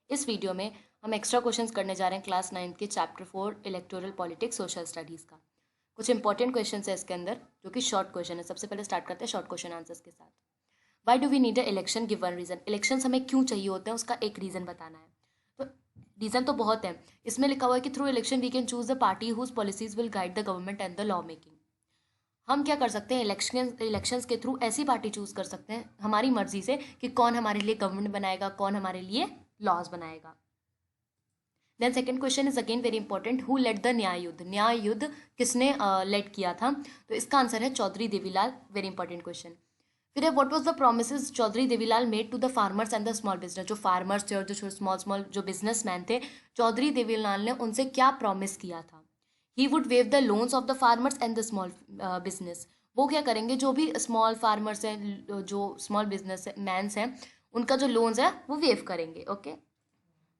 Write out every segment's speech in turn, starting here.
इस वीडियो में हम एक्स्ट्रा क्वेश्चंस करने जा रहे हैं क्लास 9 के chapter 4 electoral politics social studies का। कुछ इंपॉर्टेंट क्वेश्चंस है इसके अंदर जो कि शॉर्ट क्वेश्चन है। सबसे पहले स्टार्ट करते हैं शॉर्ट क्वेश्चन आंसर्स के साथ। Why do we need a election, give one reason. Elections हमें क्यों चाहिए होते हैं उसका एक रीज़न बताना है। तो रीज़न तो बहुत है। इसमें लिखा हुआ है कि through election we can choose the party whose policies will guide the government and the law making. हम क्या कर सकते हैं, इलेक्शंस के थ्रू ऐसी पार्टी चूज कर सकते हैं हमारी मर्जी से कि कौन हमारे लिए गवर्नमेंट बनाएगा, कौन हमारे लिए लॉज बनाएगा। Then second question is again very important, who led the Nyaya Yudh. न्याय युद्ध किसने लेड किया था? तो इसका आंसर है Chaudhary Devilal. Very important question. फिर है what was the promises Chaudhary Devilal made to the farmers and the small business. जो फार्मर्स थे और जो स्मॉल स्मॉल जो बिजनेसमैन थे, चौधरी देवीलाल ने उनसे क्या प्रॉमिस किया था? He would waive the loans of the farmers and the small business. वो क्या करेंगे, जो भी स्मॉल फार्मर्स हैं, जो स्मॉल बिजनेस मैन्स हैं, उनका जो लोन्स है वो वेव करेंगे। ओके,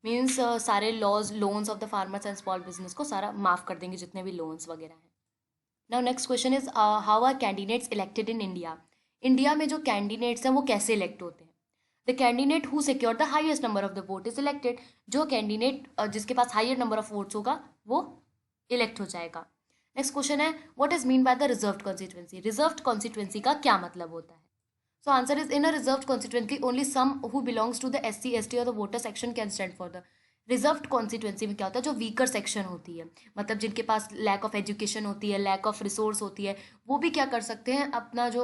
मीन्स सारे laws loans of the farmers and small business को सारा माफ कर देंगे, जितने भी लोन्स वगैरह हैं। Now next question is how are candidates elected in India. India में जो कैंडिडेट्स हैं वो कैसे इलेक्ट होते हैं? The candidate who secure the highest number of the vote is elected. जो कैंडिडेट जिसके पास हायर नंबर ऑफ वोट्स होगा वो इलेक्ट हो जाएगा। नेक्स्ट क्वेश्चन है what is mean by the reserved constituency. Reserved constituency का क्या मतलब होता है? So answer is in a reserved constituency only some who belongs to the SC, ST or the voter section can stand for the। Reserved constituency में क्या होता है, जो वीकर सेक्शन होती है, मतलब जिनके पास लैक ऑफ एजुकेशन होती है, लैक ऑफ रिसोर्स होती है, वो भी क्या कर सकते हैं, अपना जो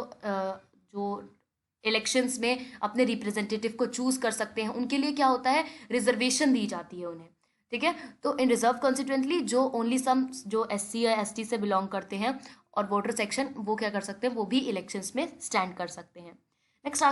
इलेक्शंस में अपने रिप्रेजेंटेटिव को चूज कर सकते हैं। उनके लिए क्या होता है, रिजर्वेशन दी जाती है उन्हें। ठीक है, तो इन रिजर्व कॉन्स्टिट्यूएंटली जो ओनली सम जो SC या ST से बिलोंग करते हैं और वोटर सेक्शन, वो क्या कर सकते हैं, वो भी इलेक्शंस में स्टैंड कर सकते हैं। नेक्स्ट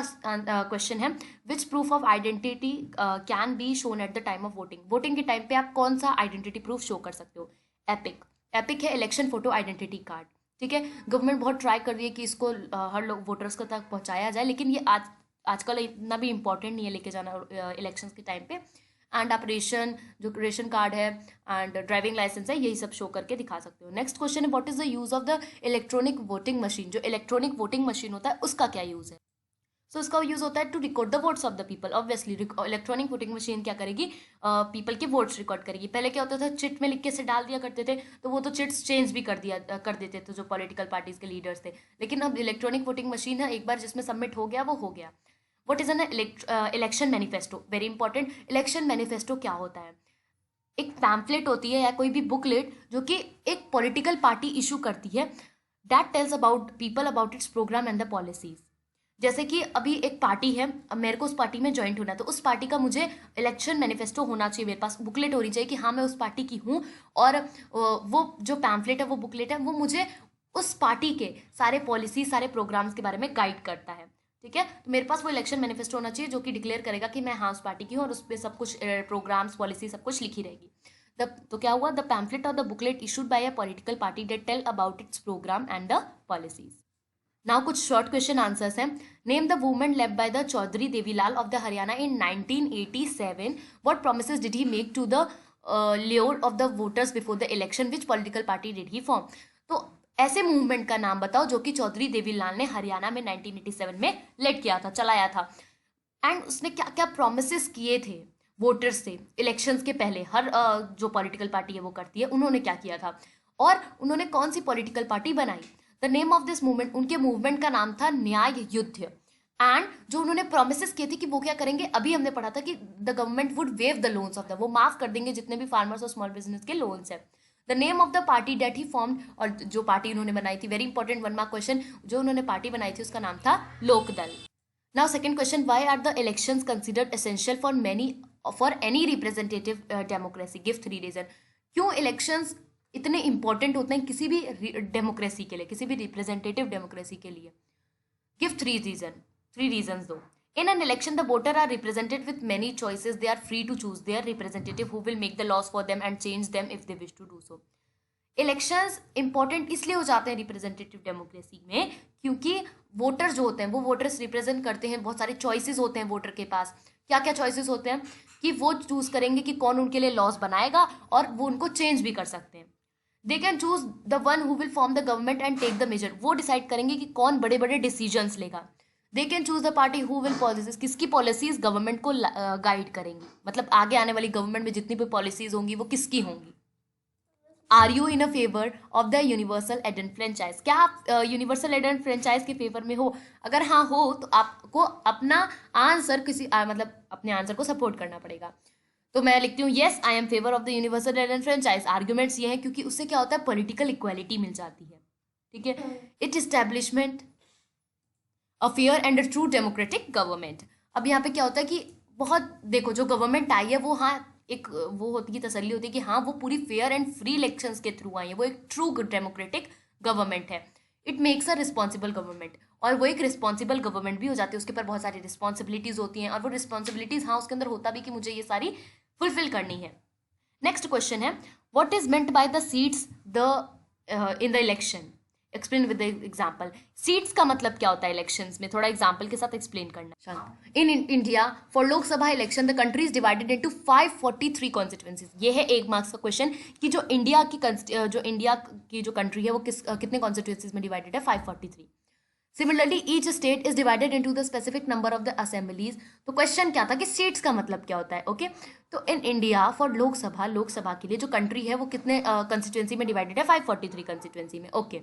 क्वेश्चन है which proof of identity can be shown at the time of voting. Voting के टाइम पे आप कौन सा आइडेंटिटी प्रूफ शो कर सकते हो? एपिक। एपिक है इलेक्शन फोटो आइडेंटिटी कार्ड। ठीक है, गवर्नमेंट बहुत ट्राई कर रही है कि इसको हर लोग वोटर्स को तक पहुंचाया जाए, लेकिन ये आजकल इतना भी इम्पोर्टेंट नहीं है लेके जाना इलेक्शंस के टाइम पे। एंड आप जो रेशन कार्ड है एंड ड्राइविंग लाइसेंस है, यही सब शो करके दिखा सकते हो। नेक्स्ट क्वेश्चन है what is the use of the electronic voting machine. जो इलेक्ट्रॉनिक वोटिंग मशीन होता है उसका क्या यूज है? सो इसका यूज होता है to record the votes of the people. Obviously electronic voting machine क्या करेगी, पीपल के वोट्स रिकॉर्ड करेगी। पहले क्या होता था, चिट में लिख के से डाल दिया करते थे, तो वो तो चिट्स चेंज भी कर देते थे जो पॉलिटिकल पार्टीज के लीडर्स थे। लेकिन अब इलेक्ट्रॉनिक वोटिंग मशीन है, एक बार जिसमें सबमिट हो गया वो हो गया। What is an election manifesto. Very important, election manifesto क्या होता है? एक पैम्फलेट होती है या कोई भी बुकलेट जो कि एक पॉलिटिकल पार्टी इशू करती है, that tells about people about its programme and the policies. जैसे कि अभी एक पार्टी है, अब मेरे को उस पार्टी में ज्वाइंट होना है, तो उस पार्टी का मुझे इलेक्शन मैनिफेस्टो होना चाहिए, मेरे पास बुकलेट होनी चाहिए कि हाँ मैं उस पार्टी की हूँ। और वो जो पैम्फलेट है, वो बुकलेट है, वो मुझे उस पार्टी के सारे पॉलिसी, सारे प्रोग्राम्स के बारे में गाइड करता है। ठीक है, तो मेरे पास वो इलेक्शन मैनिफेस्टो होना चाहिए जो कि डिक्लेयर करेगा कि मैं हाँ उस पार्टी की हूँ और उस पर सब कुछ प्रोग्राम्स, पॉलिसी सब कुछ लिखी रहेगी। तो क्या हुआ, द पैम्फलेट और the booklet issued by a political party that tell about its programme and the policies. Now कुछ शॉर्ट क्वेश्चन आंसर्स हैं। Name the women led by the Chaudhary Devilal of the Haryana in 1987। What promises did he make to the layer of the voters before the election, which political party did he form. तो ऐसे movement का नाम बताओ जो कि चौधरी देवीलाल ने हरियाणा में 1987 में लेड किया था, चलाया था। एंड उसने क्या क्या प्रोमिस किए थे वोटर्स से इलेक्शंस के पहले। हर जो पॉलिटिकल पार्टी है वो करती है, उन्होंने क्या किया था और उन्होंने कौन सी पॉलिटिकल पार्टी बनाई। The name of this movement, उनके मूवमेंट का नाम था न्याय युद्ध। एंड जो उन्होंने प्रोमिस किए थे कि वो क्या करेंगे, अभी हमने पढ़ा था कि the government would waive the loans of the, वो माफ कर देंगे जितने भी फार्मर्स और स्मॉल बिजनेस के लोन्स है। The name of the party that he form, और जो पार्टी उन्होंने बनाई थी, वेरी इंपॉर्टेंट 1 मार्क क्वेश्चन, जो उन्होंने पार्टी बनाई थी उसका नाम था Lokdal. Now second question, why are the elections considered essential for any representative democracy, give 3 reason. क्यों इलेक्शंस इतने इंपॉर्टेंट होते हैं किसी भी डेमोक्रेसी के लिए, किसी भी रिप्रेजेंटेटिव डेमोक्रेसी के लिए? गिव 3 रीजन दो। In an election, the voter are represented with many choices. They are free to choose their representative who will make the laws for them and change them if they wish to do so. Elections important इसलिए हो जाते हैं representative democracy में क्योंकि voter जो होते हैं वो वोटर्स रिप्रेजेंट करते हैं, बहुत सारे चॉइसेस होते हैं वोटर के पास। क्या क्या चॉइसेस होते हैं कि वो चूज करेंगे कि कौन उनके लिए लॉस बनाएगा और वो उनको चेंज भी कर सकते हैं। They can choose the one who will form the government and take the major, वो डिसाइड करेंगे कि कौन बड़े बड़े डिसीजंस लेगा। They can choose the party who will policies, किसकी पॉलिसीज गवर्नमेंट को गाइड करेंगी, मतलब आगे आने वाली गवर्नमेंट में जितनी भी पॉलिसीज होंगी वो किसकी होंगी। Are you in a favour of the universal adult franchise, क्या आप यूनिवर्सल एडेंट फ्रेंचाइज के फेवर में हो, अगर हाँ हो तो आपको अपना आंसर किसी मतलब अपने आंसर को सपोर्ट करना पड़ेगा। तो मैं लिखती हूँ yes I am favour of the universal adult franchise. Arguments ये हैं क्योंकि उससे क्या होता है, पॉलिटिकल इक्वालिटी मिल जाती है, ठीक है। It establishment a fair and a true democratic government. अब यहाँ पे क्या होता है कि बहुत देखो जो गवर्नमेंट आई है वो हाँ एक वो होती है, तसल्ली होती है कि हाँ वो पूरी फेयर एंड फ्री इलेक्शंस के थ्रू आई है, वो एक ट्रू डेमोक्रेटिक गवर्नमेंट है। It makes a responsible government, और वो एक रिस्पॉन्सिबल गवर्नमेंट भी हो जाती है, उसके ऊपर बहुत सारी रिस्पॉन्सिबिलिटीज होती हैं, और वो रिस्पॉन्सिबिलिटीज हाँ उसके अंदर होता भी कि मुझे ये सारी फुलफिल करनी है। नेक्स्ट क्वेश्चन है what is meant by the seats the in the election, explain with example. Seats का मतलब क्या होता है इलेक्शंस में, थोड़ा एग्जाम्पल के साथ एक्सप्लेन करना। In India for Lok Sabha election the country is divided into 543 constituencies. ये है एक मार्क्स का क्वेश्चन कि जो इंडिया की जो कंट्री है वो कितने कॉन्स्टिट्यूएंसीज में डिवाइडेड है, 543। Similarly each state is divided into the specific number of the assemblies. तो क्वेश्चन क्या था कि सीट्स का मतलब क्या होता है, ओके। तो इन इंडिया फॉर लोकसभा के लिए जो कंट्री है वो कितने कंस्टिट्यूएंसी में डिवाइडेड है, 543 कंस्टिट्यूएंसी में, okay.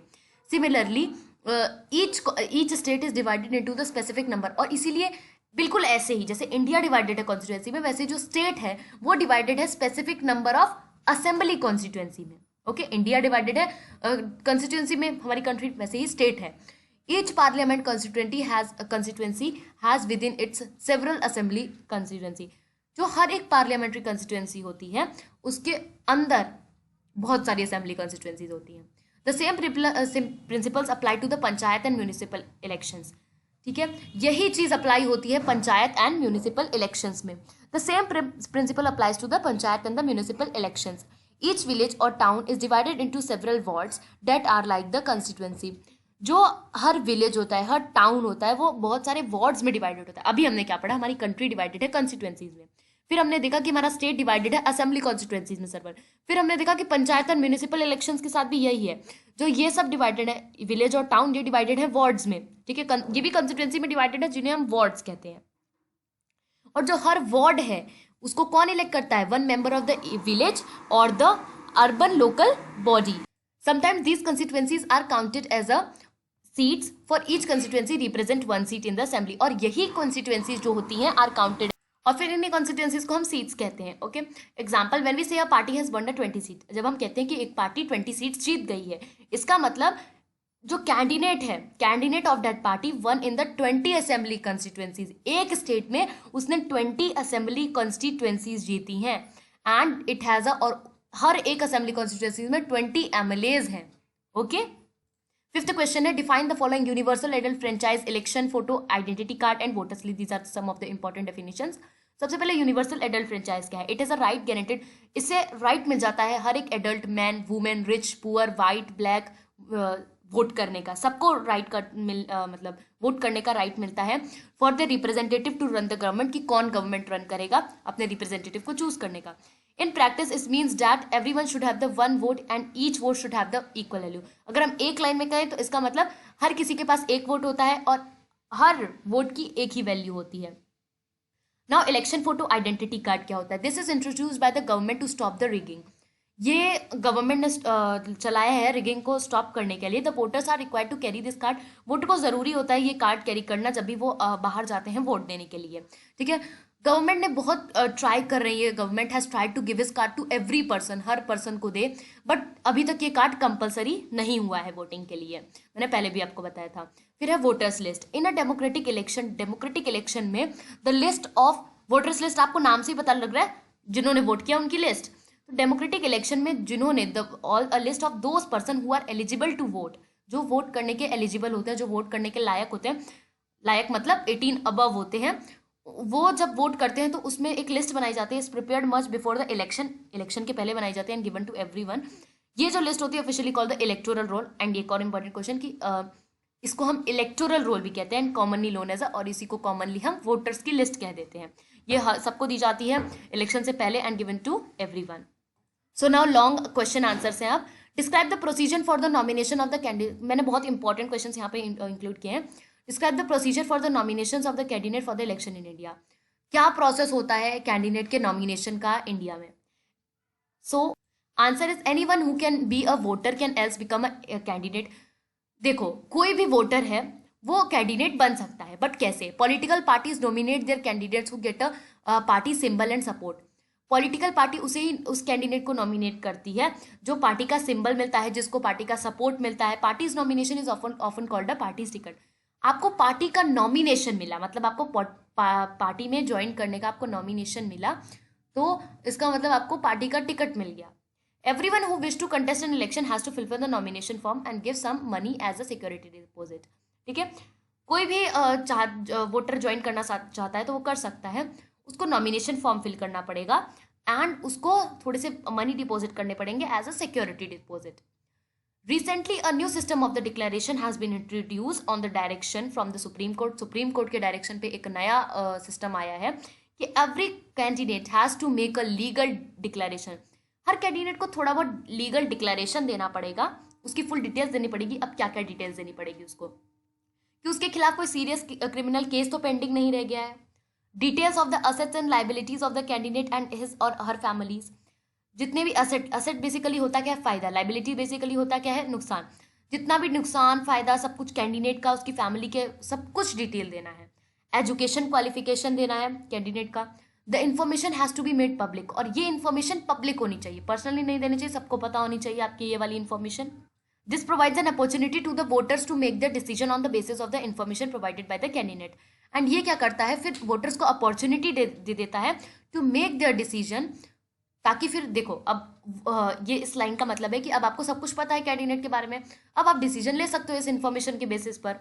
Similarly each state is divided into the specific number, और इसीलिए बिल्कुल ऐसे ही जैसे इंडिया डिवाइडेड है कॉन्स्टिट्यूएंसी में, वैसे जो स्टेट है वो डिवाइडेड है specific number of assembly constituency में, ओके। इंडिया डिवाइडेड है कॉन्स्टिट्यूएंसी में हमारी कंट्री, वैसे ही स्टेट है। Each parliament constituency has with in its several assembly constituency. जो हर एक पार्लियामेंट्री कंस्टिट्यूएंसी होती है उसके अंदर बहुत सारी असेंबली कंस्टिट्यूएंसीज होती हैं। The same principles apply to the panchayat and municipal elections, ठीक है। यही चीज अप्लाई होती है पंचायत एंड म्यूनिसिपल इलेक्शंस में। The same principle applies to the panchayat and the municipal elections. Each village और town is divided into several wards that are like the constituency. जो हर विलेज होता है, हर टाउन होता है, वो बहुत सारे वार्ड्स में डिवाइडेड होता है। अभी हमने क्या पढ़ा, हमारी कंट्री डिवाइडेड है कंस्टिट्यूएंसीज में, फिर हमने देखा कि हमारा स्टेट डिवाइडेड है असेंबली कॉन्स्टिट्यूएंसीज में सर्वर, फिर हमने देखा कि पंचायत और म्यूनिसिपल इलेक्शंस के साथ भी यही है, जो ये सब डिवाइडेड है विलेज और टाउन, ये डिवाइडेड है वार्ड्स में, ठीक है। ये भी कंस्टिट्यूएंसी में डिवाइडेड है जिन्हें हम वार्ड्स कहते हैं। और जो हर वार्ड है उसको कौन इलेक्ट करता है, one member of the village और the urban local body. Sometimes these constituencies are counted as a seats for each constituency represent one seat in the assembly, और यही कॉन्स्टिट्यूएंसीज जो होती हैं आर काउंटेड, और फिर इन्हीं कॉन्स्टिट्यूएंसीज को हम सीट्स कहते हैं, ओके। एग्जाम्पल व्हेन वी से a party has one 20 seat, जब हम कहते हैं कि एक पार्टी 20 सीट्स जीत गई है, इसका मतलब जो कैंडिडेट है, candidate of that party one in the 20 assembly constituencies. एक स्टेट में उसने 20 असेंबली कंस्टिट्यूएंसीज जीती हैं, एंड इट हैज अ, और हर एक असेंबली कंस्टिट्यूएंसीज में 20 एमएलएज हैं, ओके। फिफ्थ क्वेश्चन है define the following universal adult franchise election photo identity card and voter slip, these are some of the important definitions. सबसे पहले universal adult franchise क्या है, it is a right guaranteed, इससे right मिल जाता है हर एक adult, man, women, rich, poor, white, black, vote करने का, सबको राइट का मतलब वोट करने का राइट मिलता है। For the representative to run the government, कि कौन गवर्नमेंट रन करेगा, अपने रिप्रेजेंटेटिव को चूज करने का। In practice it means that everyone should have the one vote and each vote should have the equal value. अगर हम एक लाइन में कहें तो इसका मतलब हर किसी के पास एक वोट होता है और हर वोट की एक ही वैल्यू होती है। Now election photo identity card क्या होता है, this is introduced by the government to stop the rigging. ये गवर्नमेंट ने चलाया है रिगिंग को स्टॉप करने के लिए। The voters are required to carry this card, voter को जरूरी होता है ये कार्ड कैरी करना जब भी वो बाहर जाते हैं वोट देने के लिए, ठीक है। गवर्नमेंट ने बहुत ट्राई कर रही है, government has tried to give this card to every person, हर पर्सन को दे, बट अभी तक ये कार्ड कंपलसरी नहीं हुआ है वोटिंग के लिए, मैंने पहले भी आपको बताया था। फिर है voters list. In a democratic election में the list of voters list, आपको नाम से ही पता लग रहा है जिन्होंने वोट किया उनकी लिस्ट। तो डेमोक्रेटिक इलेक्शन में जिन्होंने all a list of those person who are eligible to vote, जो वोट करने के एलिजिबल होते हैं, जो वोट करने के लायक होते हैं, लायक मतलब 18 अबव होते हैं, वो जब वोट करते हैं तो उसमें एक लिस्ट बनाई जाती है, prepared much before the election के पहले बनाई जाती है एंड गिवन टू एवरीवन। ये जो लिस्ट होती है officially called the electoral roll. And एक और इंपॉर्टेंट क्वेश्चन कि इसको हम इलेक्टोरल रोल भी कहते हैं एंड कॉमनली नोन एज, और इसी को कॉमनली हम वोटर्स की लिस्ट कह देते हैं। ये सबको दी जाती है इलेक्शन से पहले and given to everyone. So now long question answers हैं। आप describe the procedure for the nomination of the candidate, मैंने बहुत इंपॉर्टेंट क्वेश्चन यहाँ पे इंक्लूड किए हैं। Describe the procedure for the nominations of the candidate for the election in India. क्या process होता है कैंडिडेट के नॉमिनेशन का इंडिया में? So answer is anyone who can be a voter can else become a candidate. देखो, कोई भी voter है वो कैंडिडेट बन सकता है, बट कैसे? Political parties nominate their candidates who get a party symbol and support. Political party उसे ही उस कैंडिडेट को नॉमिनेट करती है जो पार्टी का सिंबल मिलता है, जिसको पार्टी का सपोर्ट मिलता है। Parties nomination is often called a parties ticket. आपको पार्टी का नॉमिनेशन मिला, मतलब आपको पार्टी में ज्वाइन करने का आपको नॉमिनेशन मिला, तो इसका मतलब आपको पार्टी का टिकट मिल गया। Everyone who wish to contest an election has to fulfill the nomination form and give some money as a security deposit। ठीक है, कोई भी वोटर ज्वाइन करना चाहता है तो वो कर सकता है। उसको नॉमिनेशन फॉर्म फिल करना पड़ेगा एंड उसको थोड़े से मनी डिपॉजिट करने पड़ेंगे as a security deposit. Recently, a new system of the declaration has been introduced on the direction from the Supreme Court। Supreme Court के डायरेक्शन पे एक नया सिस्टम आया है कि every candidate has to make a legal declaration. हर candidate को थोड़ा बहुत लीगल डिक्लेरेशन देना पड़ेगा, उसकी फुल डिटेल्स देनी पड़ेगी। अब क्या क्या डिटेल्स देनी पड़ेगी उसको, कि उसके खिलाफ कोई सीरियस क्रिमिनल केस तो पेंडिंग नहीं रह गया है। Details of the assets and liabilities of the candidate and his और हर फैमिलीज। जितने भी असेट बेसिकली होता क्या है? फायदा। लाइबिलिटी बेसिकली होता क्या है? नुकसान। जितना भी नुकसान फायदा सब कुछ कैंडिडेट का, उसकी फैमिली के, सब कुछ डिटेल देना है। एजुकेशन क्वालिफिकेशन देना है कैंडिडेट का। The information has to be made public, और ये इन्फॉर्मेशन पब्लिक होनी चाहिए, पर्सनली नहीं देनी चाहिए, सबको पता होनी चाहिए आपकी ये वाली information. This provides an opportunity to the voters to make the decision on the basis of the information provided by the candidate. And ये क्या करता है, फिर वोटर्स को अपॉर्चुनिटी दे देता है टू मेक देयर डिसीजन, ताकि फिर देखो, अब ये इस लाइन का मतलब है कि अब आपको सब कुछ पता है कैंडिडेट के बारे में, अब आप डिसीजन ले सकते हो इस इन्फॉर्मेशन के बेसिस पर।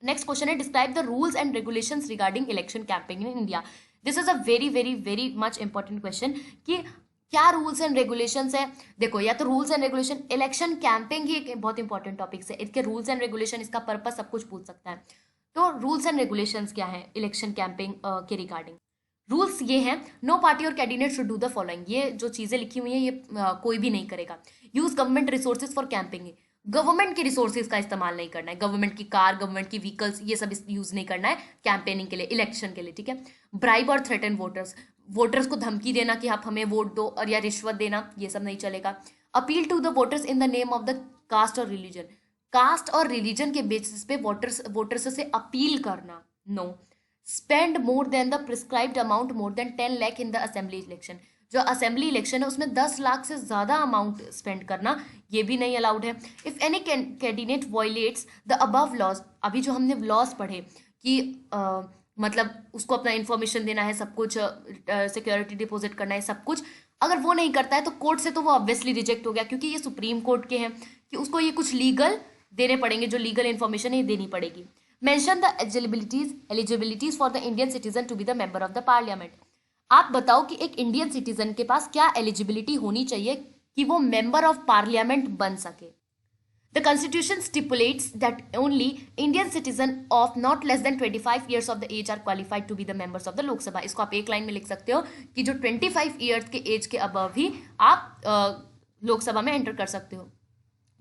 नेक्स्ट क्वेश्चन है, describe the rules and regulations regarding election campaigning in India. This is a very very very much important question कि क्या रूल्स एंड रेगुलेशंस है। देखो, या तो rules and regulation, election campaigning ही एक बहुत इंपॉर्टेंट टॉपिक है, इसके रूल्स एंड रेगुलेशन, इसका पर्पस सब कुछ पूछ सकता है। तो रूल्स एंड रेगुलेशंस क्या है इलेक्शन कैंपेनिंग के रिगार्डिंग? रूल्स ये हैं, नो पार्टी और candidate should do the following. ये जो चीज़ें लिखी हुई हैं ये कोई भी नहीं करेगा। Use government resources for camping, government के रिसोर्सेज का इस्तेमाल नहीं करना है। गवर्नमेंट की कार, गवर्नमेंट की व्हीकल्स, ये सब यूज नहीं करना है कैंपेनिंग के लिए, इलेक्शन के लिए। ठीक है। ब्राइब और थ्रेटन वोटर्स, वोटर्स को धमकी देना कि आप हमें वोट दो और या रिश्वत देना, ये सब नहीं चलेगा। Appeal to the voters in the name of the caste और रिलीजन, कास्ट और रिलीजन के बेसिस पे वोटर्स से अपील करना, no. Spend more than the prescribed amount more than 10 lakh in the assembly election, जो असेंबली इलेक्शन है उसमें 10 लाख से ज़्यादा अमाउंट स्पेंड करना ये भी नहीं अलाउड है। If any candidate violates the above laws, अभी जो हमने लॉज पढ़े कि मतलब उसको अपना इन्फॉर्मेशन देना है, सब कुछ सिक्योरिटी डिपॉजिट करना है, सब कुछ, अगर वो नहीं करता है तो कोर्ट से तो वो ऑब्वियसली रिजेक्ट हो गया, क्योंकि ये सुप्रीम कोर्ट के हैं कि उसको ये कुछ लीगल देने पड़ेंगे, जो लीगल इन्फॉर्मेशन है ये देनी पड़ेगी। Mention the eligibilities for the Indian citizen to be the member of the parliament. आप बताओ कि एक इंडियन सिटीजन के पास क्या एलिजिबिलिटी होनी चाहिए कि वो मेंबर ऑफ पार्लियामेंट बन सके। The constitution stipulates that only Indian citizen of not less than 25 years of the age are qualified to be the members of the Lok Sabha. इसको आप एक लाइन में लिख सकते हो कि जो 25 ईयर्स के एज के अबव ही आप लोकसभा में एंटर कर सकते हो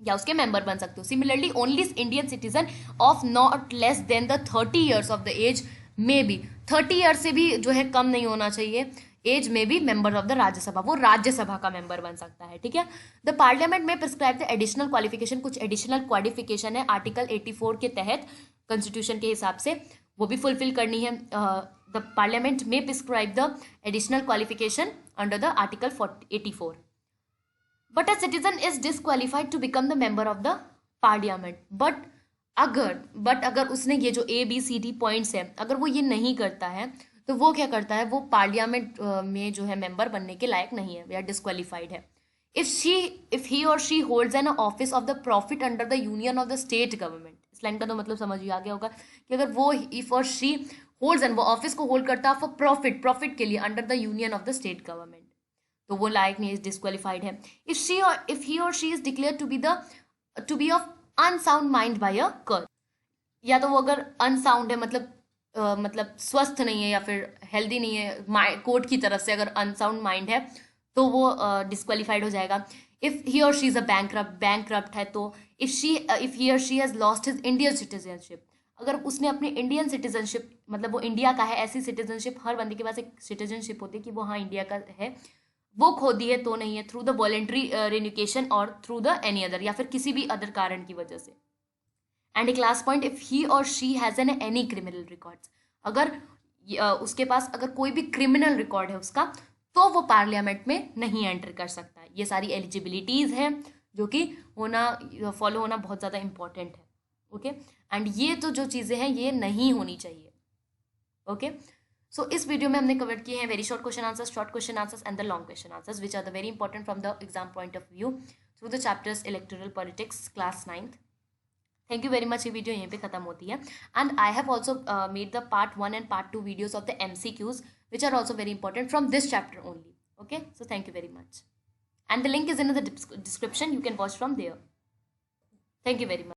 या उसके मेंबर बन सकते हो। Similarly only Indian citizen of not less than the 30 years of the age में भी, 30 ईयर से भी जो है कम नहीं होना चाहिए एज में भी, मेंबर ऑफ द राज्यसभा, वो राज्यसभा का मेंबर बन सकता है। ठीक है। द पार्लियामेंट में प्रिस्क्राइब द एडिशनल क्वालिफिकेशन, कुछ एडिशनल क्वालिफिकेशन है आर्टिकल 84 के तहत कॉन्स्टिट्यूशन के हिसाब से, वो भी फुलफिल करनी है। द पार्लियामेंट में prescribe the additional qualification under the article 84। But a citizen is disqualified to become the member of the parliament. But अगर उसने ये जो ABCD पॉइंट्स है, अगर वो ये नहीं करता है तो वो क्या करता है, वो पार्लियामेंट में जो है मेंबर बनने के लायक नहीं है या डिसक्वालिफाइड है। इफ ही और she holds an office of the profit under the union of the state government. इस लाइन का तो मतलब समझ आ गया होगा कि अगर वो if or she holds an, वो ऑफिस को होल्ड करता है फॉर प्रॉफिट के लिए under the union of the state government, तो वो लायक नहीं, डिसक्वालिफाइड है। इफ ही और she is declare to be of unsound mind by a court, या तो वो अगर अनसाउंड है मतलब स्वस्थ नहीं है या फिर हेल्दी नहीं है, कोर्ट की तरफ से अगर अनसाउंड माइंड है तो वो डिसक्वालिफाइड हो जाएगा। इफ ही और शी इज अ बैंकरप्ट है तो इफ ही और she has lost his Indian citizenship, अगर उसने अपनी इंडियन सिटीजनशिप, मतलब वो इंडिया का है, ऐसी सिटीजनशिप हर बंदे के पास एक सिटीजनशिप होती है कि वो हाँ इंडिया का है, वो खो दी है तो नहीं है, थ्रू द वॉलेंट्री रिन्यूकेशन और थ्रू द एनी अदर, या फिर किसी भी अदर कारण की वजह से। And a class point, if he और she has an any criminal records, अगर उसके पास अगर कोई भी क्रिमिनल रिकॉर्ड है उसका, तो वो पार्लियामेंट में नहीं एंटर कर सकता है। ये सारी एलिजिबिलिटीज हैं जो कि होना, फॉलो होना बहुत ज़्यादा इंपॉर्टेंट है। ओके, एंड ये तो जो चीज़ें हैं ये नहीं होनी चाहिए। ओके, सो इस वीडियो में हमने कवर किए हैं very short question answers, short question answers and the long question answers which are the very important from the exam point of view through the chapters electoral politics class 9th। Thank you very much. ये video यहीं पे खत्म होती है, and I have also made the part 1 and part 2 videos of the MCQs which are also very important from this chapter only. Okay, so thank you very much, and the link is in the description, you can watch from there. Thank you very much.